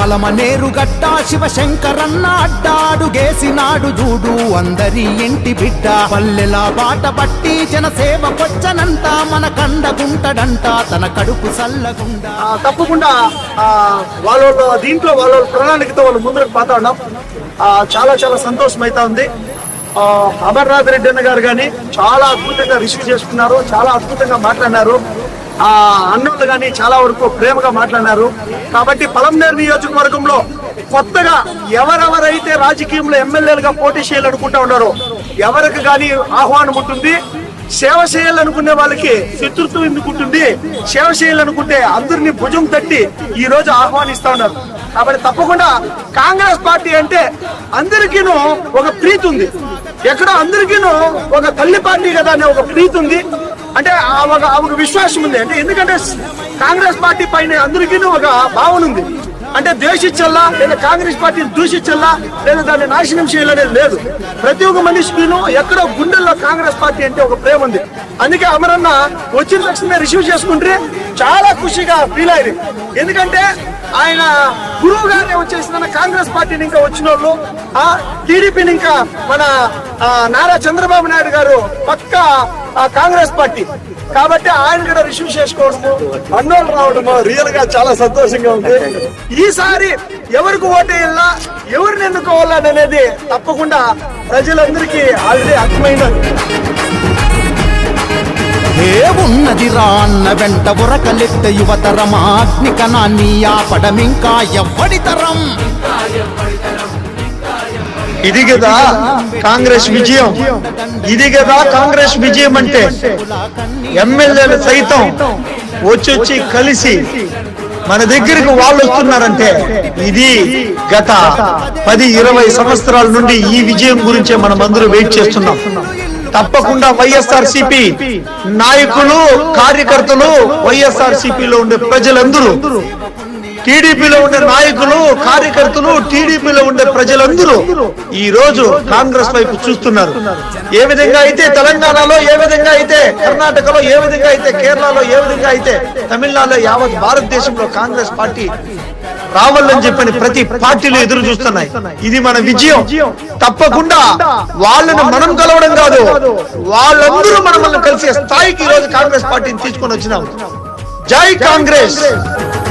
పలమనేరు గడ్డ శివశంకరన్న అడ్డాడు గేసినాడు చూడు అందరి ఇంటి బిడ్డ పల్లెల బాట పట్టి జనసేవకొచ్చనంట మన కండగుంటడంట తన కడుపు సల్లగుండా. తప్పకుండా వాళ్ళ దీంట్లో వాళ్ళ ప్రణాళికతో వాళ్ళు ముందుకు పోతా ఉన్నాం. చాలా చాలా సంతోషం అవుతా ఉంది. అమర్నాథ్ రెడ్డి అన్న గారు కానీ చాలా అద్భుతంగా రిసీవ్ చేసుకున్నారు, చాలా అద్భుతంగా మాట్లాడినారు. అన్నోళ్ళు కానీ చాలా వరకు ప్రేమగా మాట్లాడినారు. కాబట్టి పలమనేరు నియోజకవర్గంలో కొత్తగా ఎవరెవరైతే రాజకీయంలో ఎమ్మెల్యేలుగా పోటీ చేయాలనుకుంటా ఉన్నారో ఎవరికి కానీ ఆహ్వానం ఉంటుంది. సేవ చేయాలనుకునే వాళ్ళకి శత్రుత్వం ఎందుకు ఉంటుంది, సేవ చేయాలనుకుంటే అందరినీ భుజం తట్టి ఈ రోజు ఆహ్వానిస్తా ఉన్నారు. కాబట్టి తప్పకుండా కాంగ్రెస్ పార్టీ అంటే అందరికీను ఒక ప్రీతి ఉంది, ఎక్కడో అందరికీను ఒక తల్లి పార్టీ కదా అనే ఒక ప్రీతి ఉంది. అంటే ఒక విశ్వాసం ఉంది. అంటే ఎందుకంటే కాంగ్రెస్ పార్టీ పైన అందరికీను ఒక భావన ఉంది. అంటే ద్వేషించల్లా లేదా కాంగ్రెస్ పార్టీని దూషించల్లా లేదా దాన్ని నాశనం చేయాలనేది లేదు. ప్రతి ఒక్క మనిషికిను ఎక్కడో గుండెల్లో కాంగ్రెస్ పార్టీ అంటే ఒక ప్రేమ ఉంది. అందుకే అమరన్న వచ్చిన తక్షణమే రిసీవ్ చేసుకుంటే చాలా ఖుషిగా ఫీల్ అయ్యారు. ఎందుకంటే ఆయన గురువు గారిని వచ్చేసిన కాంగ్రెస్ పార్టీని ఇంకా వచ్చిన వాళ్ళు టీడీపీని ఇంకా మన నారా చంద్రబాబు నాయుడు గారు పక్కా కాంగ్రెస్ పార్టీ కాబట్టి ఆయన కూడా రిసీవ్ చేసుకోవడము అన్నోళ్ళు రావడము రియల్ గా చాలా సంతోషంగా ఉంది. ఈసారి ఎవరికి ఓటేయాలా ఎవరిని ఎన్నుకోవాలని అనేది తప్పకుండా ప్రజలందరికీ ఆల్రెడీ అర్థమైనది. ఉన్నది రాన్న వెంట ఉరకలెత్త యువతరం అగ్నికణాన్ని ఆపడమింకా ఎవ్వడి తరం. ఇది కదా కాంగ్రెస్ విజయం, ఇది కదా కాంగ్రెస్ విజయం అంటే ఎమ్మెల్యేలు సైతం వచ్చి కలిసి మన దగ్గరకు వాళ్ళు వస్తున్నారంటే ఇది గత 10-20 సంవత్సరాల నుండి ఈ విజయం గురించే మనం అందరూ వెయిట్ చేస్తున్నాం. తప్పకుండా వైఎస్ఆర్సీపీ నాయకులు కార్యకర్తలు వైఎస్ఆర్సీపీలో ఉండే ప్రజలందరూ టీడీపీలో ఉండే నాయకులు కార్యకర్తలు టీడీపీలో ఉండే ప్రజలందరూ ఈ రోజు కాంగ్రెస్ వైపు చూస్తున్నారు. ఏ విధంగా అయితే తెలంగాణలో, ఏ విధంగా అయితే కర్ణాటకలో, ఏ విధంగా అయితే కేరళలో, ఏ విధంగా అయితే తమిళనాడులో యావత్ భారతదేశంలో కాంగ్రెస్ పార్టీ రావాలని చెప్పని ప్రతి పార్టీలు ఎదురు చూస్తున్నాయి. ఇది మన విజయం. తప్పకుండా వాళ్ళని మనం కలవడం కాదు, వాళ్ళందరూ మనల్ని కలిసే స్థాయికి ఈ రోజు కాంగ్రెస్ పార్టీని తీసుకొని వచ్చినాం. జై కాంగ్రెస్.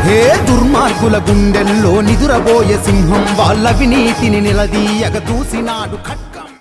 హే దుర్మార్గుల గుండెల్లో నిదురబోయే సింహం వాళ్ళ వినీతిని నిలదీయగ దూసినాడు.